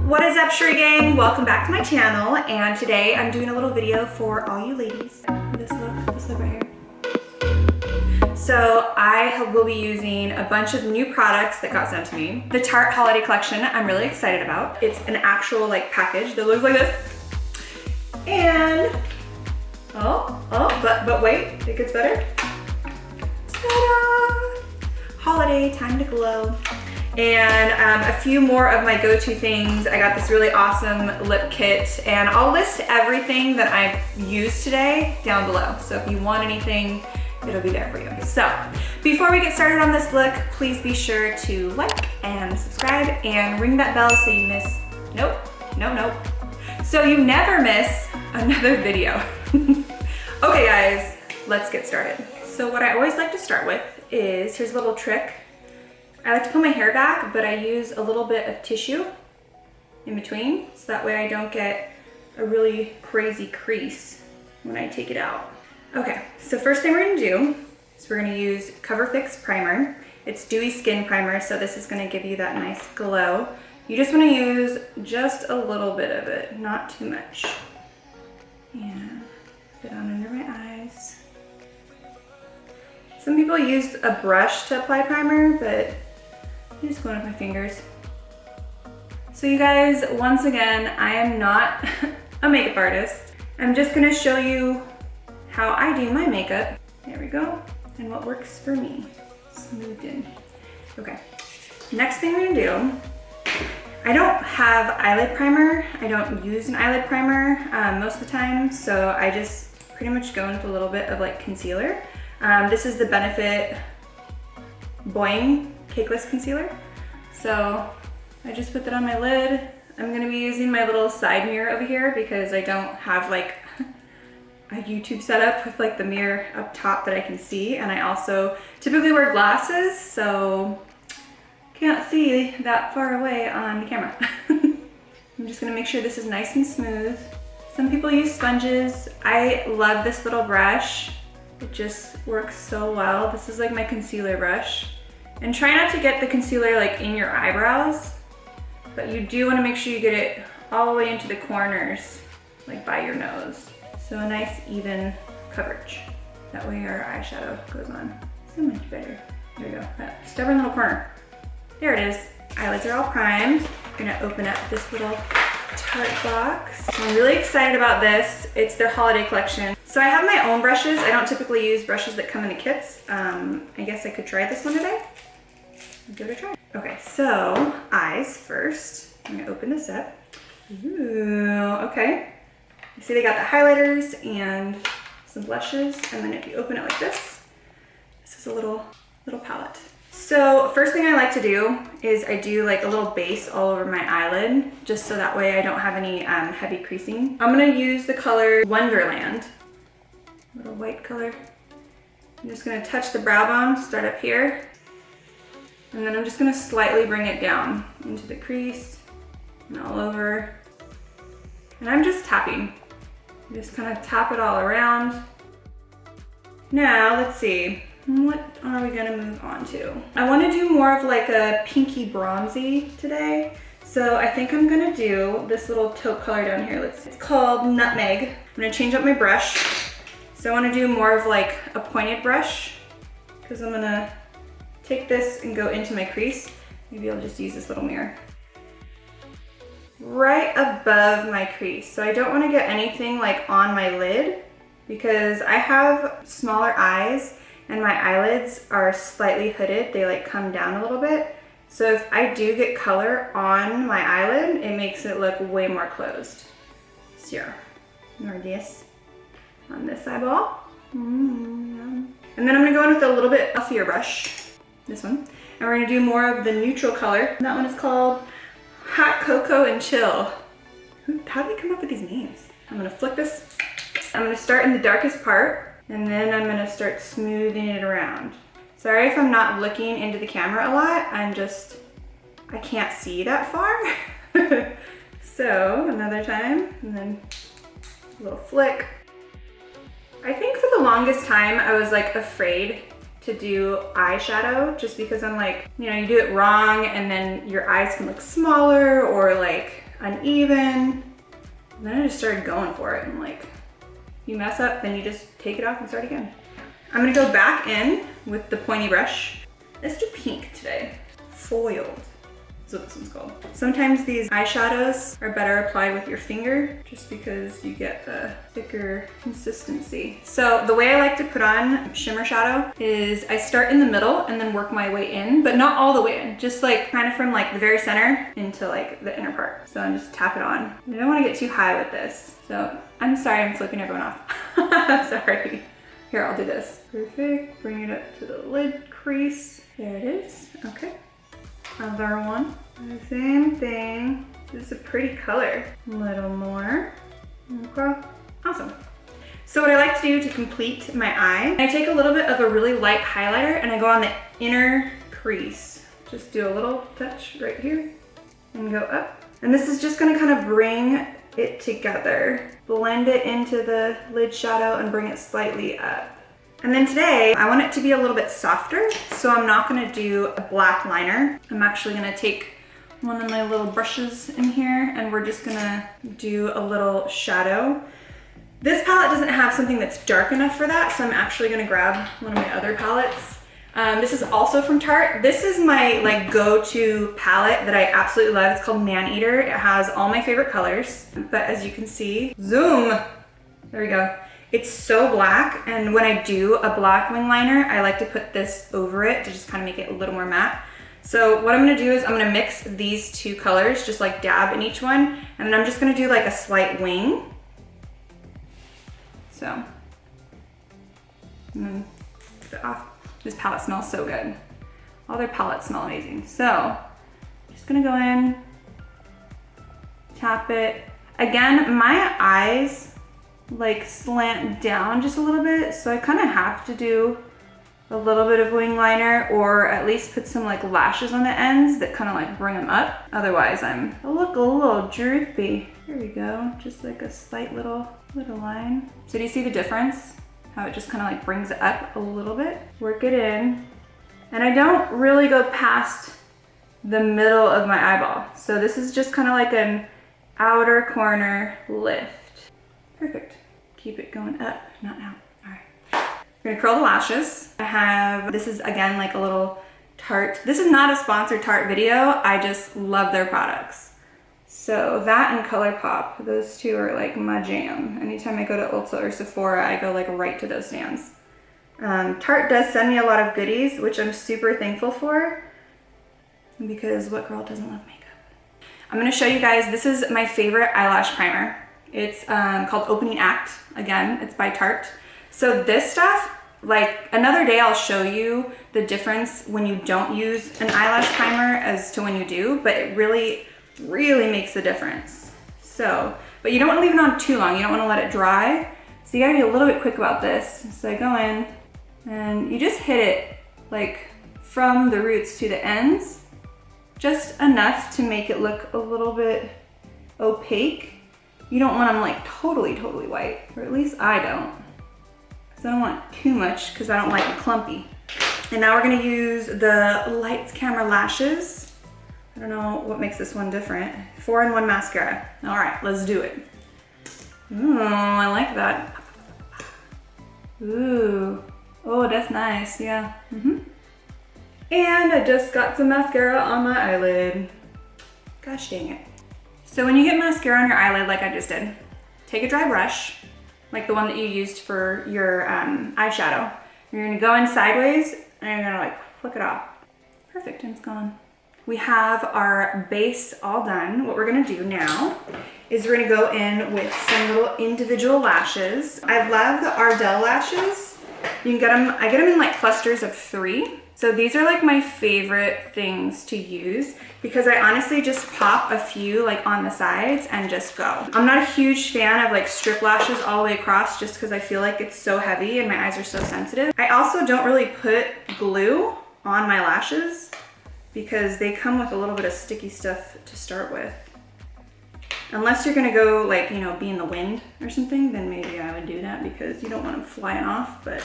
What is up, Cheri gang? Welcome back to my channel, and today I'm doing a little video for all you ladies. This look right here. So I will be using a bunch of new products that got sent to me. The Tarte holiday collection I'm really excited about. It's an actual like package that looks like this. And but wait, it gets better. Ta-da! Holiday time to glow. And a few more of my go-to things. I got this really awesome lip kit, and I'll list everything that I've used today down below. So if you want anything, it'll be there for you. So before we get started on this look, please be sure to like and subscribe and ring that bell so you miss, nope. So you never miss another video. Okay guys, let's get started. So what I always like to start with is, here's a little trick. I like to put my hair back, but I use a little bit of tissue in between, so that way I don't get a really crazy crease when I take it out. Okay, so first thing we're gonna do is we're gonna use Cover Fix Primer. It's Dewy Skin Primer, so this is gonna give you that nice glow. You just wanna use just a little bit of it, not too much. And put it on under my eyes. Some people use a brush to apply primer, but I'm just going with my fingers. So you guys, once again, I am not a makeup artist. I'm just gonna show you how I do my makeup. There we go. And what works for me. Smoothed in. Okay. Next thing we're gonna do, I don't have eyelid primer. I don't use an eyelid primer most of the time, so I just pretty much go into a little bit of like concealer. This is the Benefit Boing Cakeless Concealer. So I just put that on my lid. I'm gonna be using my little side mirror over here because I don't have like a YouTube setup with like the mirror up top that I can see. And I also typically wear glasses, so can't see that far away on the camera. I'm just gonna make sure this is nice and smooth. Some people use sponges. I love this little brush. It just works so well. This is like my concealer brush. And try not to get the concealer like in your eyebrows, but you do want to make sure you get it all the way into the corners, like by your nose. So a nice even coverage. That way our eyeshadow goes on so much better. There we go, that stubborn little corner. There it is. Eyelids are all primed. I'm gonna open up this little Tarte box. I'm really excited about this. It's their holiday collection. So I have my own brushes. I don't typically use brushes that come in the kits. I guess I could try this one today. Give it a try. Okay, so eyes first. I'm gonna open this up. Ooh, okay. You see they got the highlighters and some blushes, and then if you open it like this is a little palette. So first thing I like to do is I do like a little base all over my eyelid, just so that way I don't have any heavy creasing. I'm gonna use the color Wonderland, a little white color. I'm just gonna touch the brow bone, start up here, and then I'm just gonna slightly bring it down into the crease and all over. And I'm just tapping. Just kind of tap it all around. Now, let's see. What are we gonna move on to? I wanna do more of like a pinky bronzy today. So I think I'm gonna do this little taupe color down here. It's called Nutmeg. I'm gonna change up my brush. So I wanna do more of like a pointed brush, because I'm gonna take this and go into my crease. Maybe I'll just use this little mirror. Right above my crease. So I don't wanna get anything like on my lid, because I have smaller eyes and my eyelids are slightly hooded. They like come down a little bit. So if I do get color on my eyelid, it makes it look way more closed. So more this on this eyeball. And then I'm gonna go in with a little bit fluffier brush, this one. And we're gonna do more of the neutral color. That one is called Hot Cocoa and Chill. How did they come up with these names? I'm gonna flick this. I'm gonna start in the darkest part, and then I'm gonna start smoothing it around. Sorry if I'm not looking into the camera a lot. I can't see that far. So another time, and then a little flick. I think for the longest time, I was like afraid to do eyeshadow, just because I'm like, you know, you do it wrong and then your eyes can look smaller, or like, I uneven. And then I just started going for it, and like, you mess up, then you just take it off and start again. I'm gonna go back in with the pointy brush. Let's do pink today. Foiled is what this one's called. Sometimes these eyeshadows are better applied with your finger just because you get the thicker consistency. So the way I like to put on shimmer shadow is I start in the middle and then work my way in, but not all the way in, just like kind of from like the very center into like the inner part. So I'm just tap it on. I don't want to get too high with this. So I'm sorry, I'm flipping everyone off. Sorry. Here, I'll do this. Perfect. Bring it up to the lid crease. There it is. Okay. Other one. The same thing. This is a pretty color. A little more. Okay. Awesome. So what I like to do to complete my eye, I take a little bit of a really light highlighter and I go on the inner crease. Just do a little touch right here and go up. And this is just gonna kind of bring it together. Blend it into the lid shadow and bring it slightly up. And then today, I want it to be a little bit softer, so I'm not gonna do a black liner. I'm actually gonna take one of my little brushes in here and we're just gonna do a little shadow. This palette doesn't have something that's dark enough for that, so I'm actually gonna grab one of my other palettes. This is also from Tarte. This is my like go-to palette that I absolutely love. It's called Maneater. It has all my favorite colors, but as you can see, zoom, there we go. It's so black, and when I do a black wing liner, I like to put this over it to just kind of make it a little more matte. So what I'm gonna do is I'm gonna mix these two colors, just like dab in each one, and then I'm just gonna do like a slight wing. So, and then put it off. This palette smells so good. All their palettes smell amazing. So, just gonna go in, tap it. Again, my eyes like slant down just a little bit, so I kind of have to do a little bit of wing liner, or at least put some like lashes on the ends that kind of like bring them up. Otherwise I look a little droopy. There we go, just like a slight little line. So do you see the difference? How it just kind of like brings it up a little bit. Work it in. And I don't really go past the middle of my eyeball. So this is just kind of like an outer corner lift. Perfect. Keep it going up, not out. All right. We're gonna curl the lashes. I have, this is again like a little Tarte. This is not a sponsored Tarte video. I just love their products. So that and ColourPop, those two are like my jam. Anytime I go to Ulta or Sephora, I go like right to those stands. Tarte does send me a lot of goodies, which I'm super thankful for, because what girl doesn't love makeup? I'm gonna show you guys, this is my favorite eyelash primer. It's called Opening Act. Again, it's by Tarte. So this stuff, like another day I'll show you the difference when you don't use an eyelash primer as to when you do, but it really makes a difference. So, but you don't want to leave it on too long. You don't want to let it dry. So you gotta be a little bit quick about this. So I go in and you just hit it like from the roots to the ends, just enough to make it look a little bit opaque. You don't want them like totally white, or at least I don't. Because I don't want too much, because I don't like it clumpy. And now we're gonna use the Lights Camera Lashes. I don't know what makes this one different. 4-in-1 mascara. All right, let's do it. Ooh, I like that. Ooh, oh, that's nice, yeah. And I just got some mascara on my eyelid. Gosh dang it. So when you get mascara on your eyelid like I just did, take a dry brush, like the one that you used for your eyeshadow. You're gonna go in sideways and you're gonna like flick it off. Perfect, and it's gone. We have our base all done. What we're gonna do now is we're gonna go in with some little individual lashes. I love the Ardell lashes. You can get them, I get them in like clusters of 3. So these are like my favorite things to use because I honestly just pop a few like on the sides and just go. I'm not a huge fan of like strip lashes all the way across just because I feel like it's so heavy and my eyes are so sensitive. I also don't really put glue on my lashes because they come with a little bit of sticky stuff to start with. Unless you're gonna go like, you know, be in the wind or something, then maybe I would do that because you don't want them flying off, but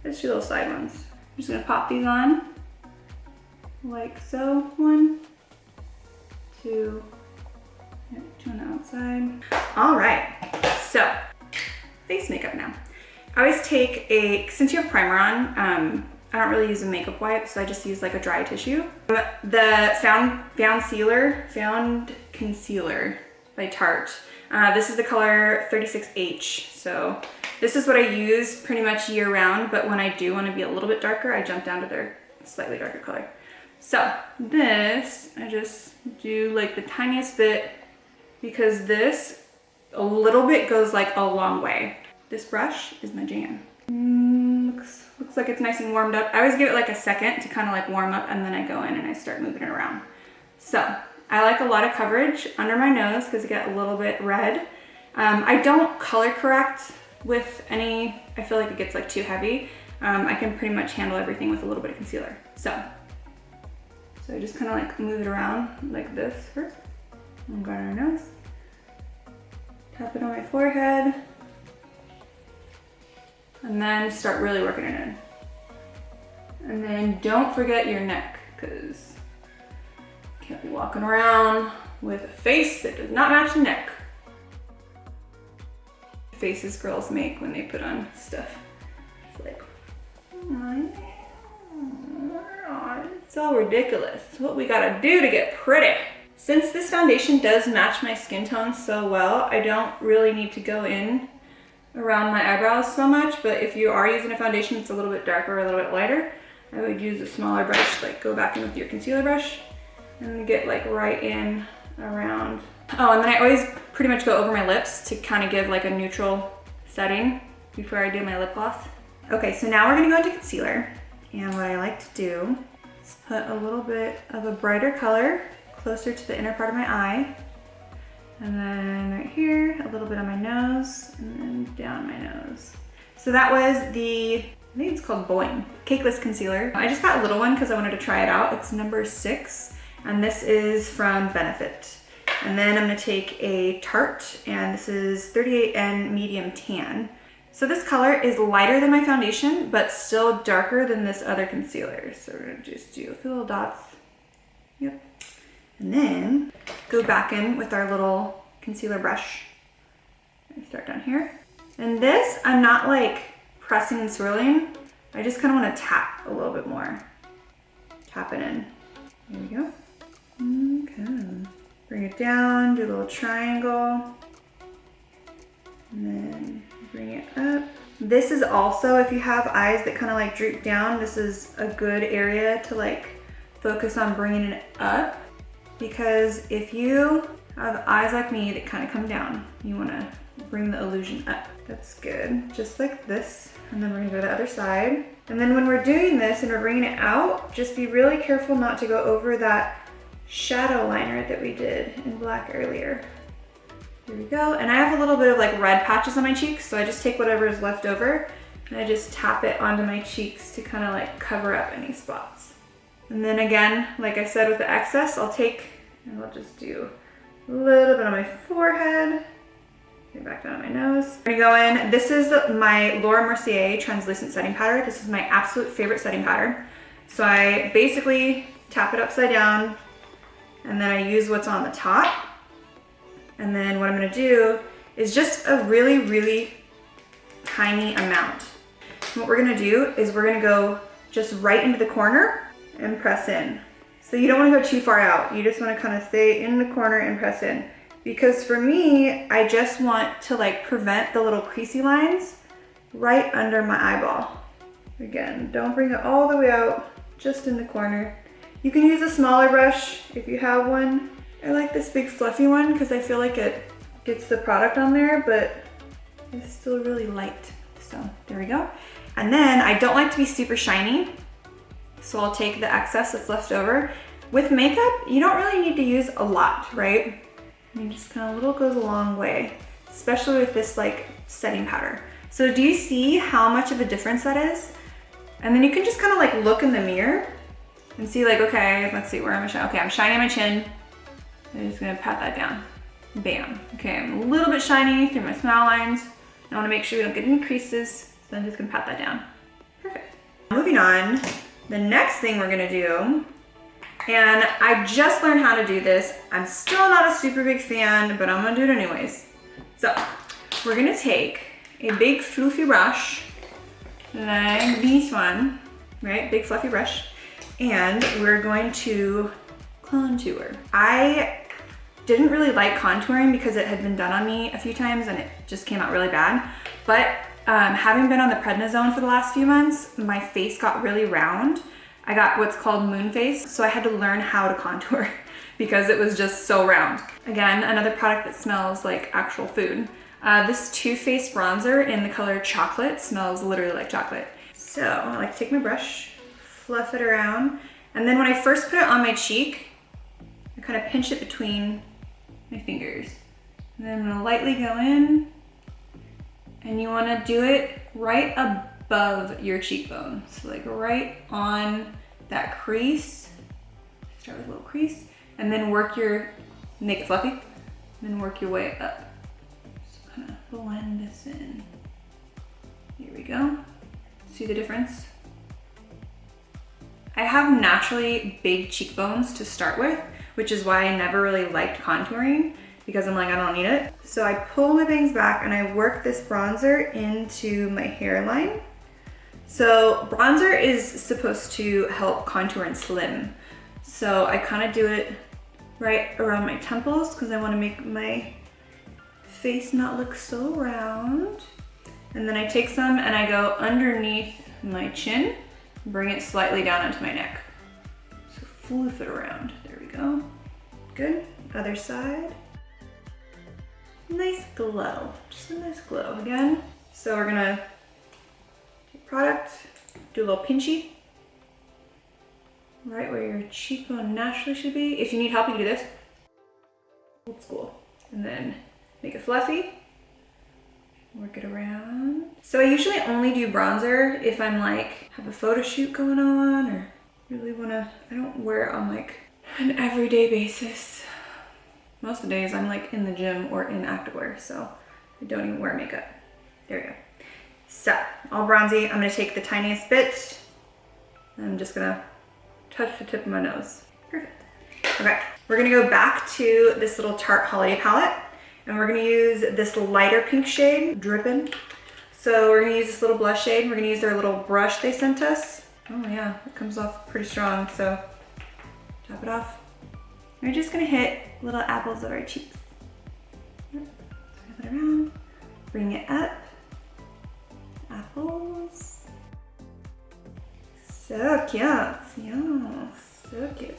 let's do little side ones. I'm just gonna pop these on like so. 1, 2, that side. All right, so face makeup now. I always take since you have primer on, I don't really use a makeup wipe, so I just use like a dry tissue. The Found Concealer by Tarte. This is the color 36H. So this is what I use pretty much year round, but when I do want to be a little bit darker, I jump down to their slightly darker color. So this, I just do like the tiniest bit because this, a little bit goes like a long way. This brush is my jam. Looks like it's nice and warmed up. I always give it like a second to kind of like warm up, and then I go in and I start moving it around. So I like a lot of coverage under my nose because I get a little bit red. I don't color correct with any, I feel like it gets like too heavy. I can pretty much handle everything with a little bit of concealer. So I just kind of like move it around like this first. I'm going on our nose. Tap it on my forehead. And then start really working it in. And then don't forget your neck, because you can't be walking around with a face that does not match the neck. Faces girls make when they put on stuff. It's like, it's all ridiculous. It's what we gotta do to get pretty. Since this foundation does match my skin tone so well, I don't really need to go in around my eyebrows so much, but if you are using a foundation that's a little bit darker or a little bit lighter, I would use a smaller brush, like go back in with your concealer brush and get like right in around. Oh, and then I always pretty much go over my lips to kind of give like a neutral setting before I do my lip gloss. Okay, so now we're gonna go into concealer. And what I like to do is put a little bit of a brighter color closer to the inner part of my eye. And then right here, a little bit on my nose, and then down my nose. So that was I think it's called Boing Cakeless Concealer. I just got a little one because I wanted to try it out. It's number 6, and this is from Benefit. And then I'm gonna take a Tarte, and this is 38N Medium Tan. So this color is lighter than my foundation, but still darker than this other concealer. So we're gonna just do a few little dots. Yep. And then go back in with our little concealer brush. Start down here. And this, I'm not like pressing and swirling. I just kind of want to tap a little bit more. Tap it in. There we go. Okay. Bring it down, do a little triangle. And then bring it up. This is also, if you have eyes that kind of like droop down, this is a good area to like focus on bringing it up. Because if you have eyes like me that kind of come down, you want to bring the illusion up. That's good. Just like this. And then we're going to go to the other side. And then when we're doing this and we're bringing it out, just be really careful not to go over that shadow liner that we did in black earlier. Here we go. And I have a little bit of like red patches on my cheeks, so I just take whatever is left over and I just tap it onto my cheeks to kind of like cover up any spots. And then again, like I said with the excess, I'll take and I'll just do a little bit on my forehead, get back down on my nose. I'm gonna go in, this is my Laura Mercier translucent setting powder. This is my absolute favorite setting powder. So I basically tap it upside down and then I use what's on the top. And then what I'm gonna do is just a really, really tiny amount. And what we're gonna do is we're gonna go just right into the corner and press in. So you don't want to go too far out. You just want to kind of stay in the corner and press in. Because for me, I just want to like prevent the little creasy lines right under my eyeball. Again, don't bring it all the way out, just in the corner. You can use a smaller brush if you have one. I like this big fluffy one because I feel like it gets the product on there, but it's still really light. So there we go. And then I don't like to be super shiny. So I'll take the excess that's left over. With makeup, you don't really need to use a lot, right? I mean, just kind of little goes a long way, especially with this like setting powder. So do you see how much of a difference that is? And then you can just kind of like look in the mirror and see like, okay, let's see, where am I shining? Okay, I'm shining my chin. I'm just gonna pat that down. Bam. Okay, I'm a little bit shiny through my smile lines. I wanna make sure we don't get any creases, so I'm just gonna pat that down. Perfect. Moving on. The next thing we're gonna do And I just learned how to do this. I'm still not a super big fan, but I'm gonna do it anyways. So we're gonna take a big fluffy brush, like this one, right? Big fluffy brush. And we're going to contour. I didn't really like contouring because it had been done on me a few times and it just came out really bad. But having been on the prednisone for the last few months, my face got really round. I got what's called moon face, so I had to learn how to contour because it was just so round. Again, another product that smells like actual food. This Too Faced bronzer in the color chocolate smells literally like chocolate. So I like to take my brush, fluff it around, and then when I first put it on my cheek, I kind of pinch it between my fingers. And then I'm gonna lightly go in, and you wanna do it right above your cheekbone. So like right on that crease. Start with a little crease, and then make it fluffy, and then work your way up. So kind of blend this in. Here we go. See the difference? I have naturally big cheekbones to start with, which is why I never really liked contouring, because I'm like, I don't need it. So I pull my bangs back and I work this bronzer into my hairline. So bronzer is supposed to help contour and slim. So I kind of do it right around my temples because I want to make my face not look so round. And then I take some and I go underneath my chin, bring it slightly down into my neck. So floof it around. There we go. Good. Other side. Nice glow. Just a nice glow again. So we're gonna take product, do a little pinchy, right where your cheekbone naturally should be. If you need help, you can do this. Old school. And then make it fluffy. Work it around. So I usually only do bronzer if I'm like, have a photo shoot going on or really wanna, I don't wear it on like an everyday basis. Most of the days I'm like in the gym or in activewear, so I don't even wear makeup. There we go. So, all bronzy, I'm gonna take the tiniest bit. I'm just gonna touch the tip of my nose. Perfect. Okay, we're gonna go back to this little Tarte Holiday palette. And we're gonna use this lighter pink shade, Drippin'. So we're gonna use this little blush shade. We're gonna use their little brush they sent us. Oh yeah, it comes off pretty strong, so top it off. We're just gonna hit little apples of our cheeks. Flip it around, bring it up. Apples. So cute, yeah, so cute.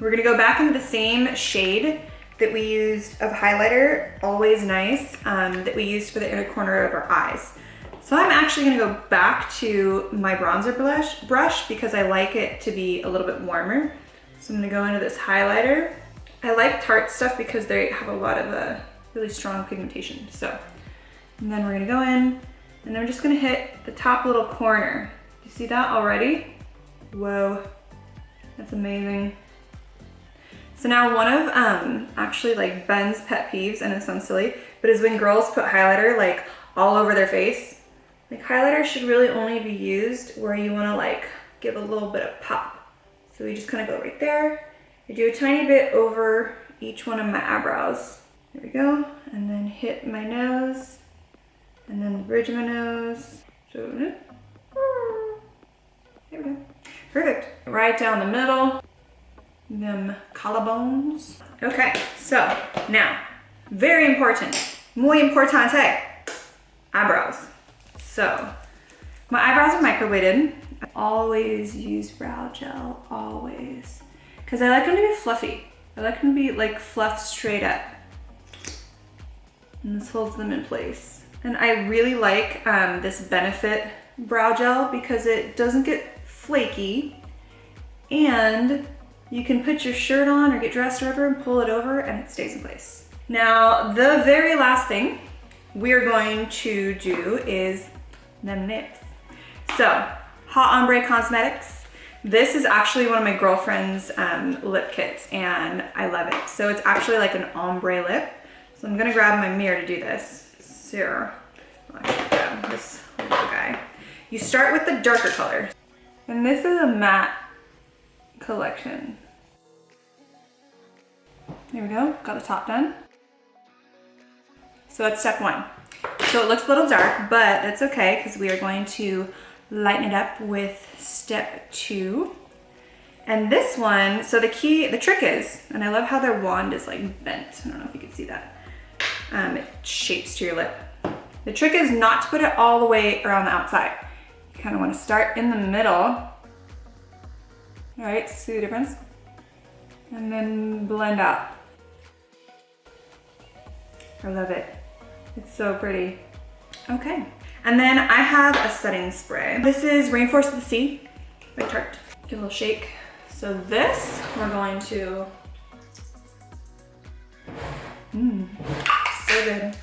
We're gonna go back into the same shade that we used of highlighter, Always Nice, that we used for the inner corner of our eyes. So I'm actually gonna go back to my bronzer brush because I like it to be a little bit warmer. So I'm gonna go into this highlighter. I like Tarte stuff because they have a lot of really strong pigmentation. So, and then we're gonna go in, and then I'm just gonna hit the top little corner. You see that already? Whoa, that's amazing. So now one of actually like Ben's pet peeves, and it sounds silly, but is when girls put highlighter like all over their face. Like highlighter should really only be used where you wanna like give a little bit of pop. So we just kind of go right there. I do a tiny bit over each one of my eyebrows. There we go. And then hit my nose, and then bridge my nose. So, there we go. Perfect. Right down the middle. Them collarbones. Okay, so now, very important, muy importante, eyebrows. So, my eyebrows are microbladed. I always use brow gel, always. Because I like them to be fluffy. I like them to be like fluff straight up. And this holds them in place. And I really like this Benefit brow gel because it doesn't get flaky, and you can put your shirt on or get dressed or whatever and pull it over and it stays in place. Now, the very last thing we're going to do is them lips. So, Hot Ombre Cosmetics. This is actually one of my girlfriend's lip kits and I love it. So it's actually like an ombre lip. So I'm gonna grab my mirror to do this. So, I'll grab this little guy. You start with the darker color. And this is a matte collection. There we go, got the top done. So that's step one. So it looks a little dark, but that's okay because we are going to lighten it up with step two. And this one, so the trick is, and I love how their wand is like bent. I don't know if you can see that. It shapes to your lip. The trick is not to put it all the way around the outside. You kind of want to start in the middle. All right, see the difference? And then blend out. I love it. It's so pretty. Okay. And then I have a setting spray. This is Rainforest of the Sea by Tarte. Give a little shake. So this, we're going to, so good.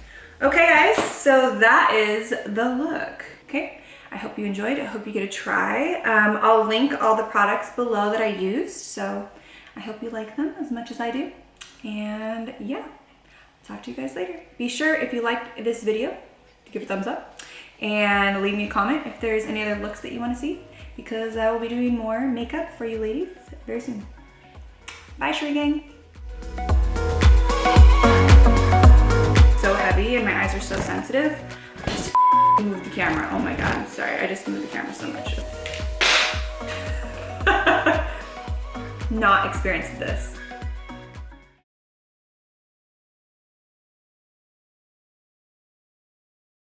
Okay guys, so that is the look. Okay, I hope you enjoyed. I hope you get a try. I'll link all the products below that I used. So I hope you like them as much as I do. And yeah. Talk to you guys later. Be sure, if you liked this video, to give it a thumbs up and leave me a comment if there's any other looks that you want to see, because I will be doing more makeup for you ladies very soon. Bye, Cheri gang. So heavy and my eyes are so sensitive. I just moved the camera. Oh my god, I'm sorry. I just moved the camera so much. Not experienced with this.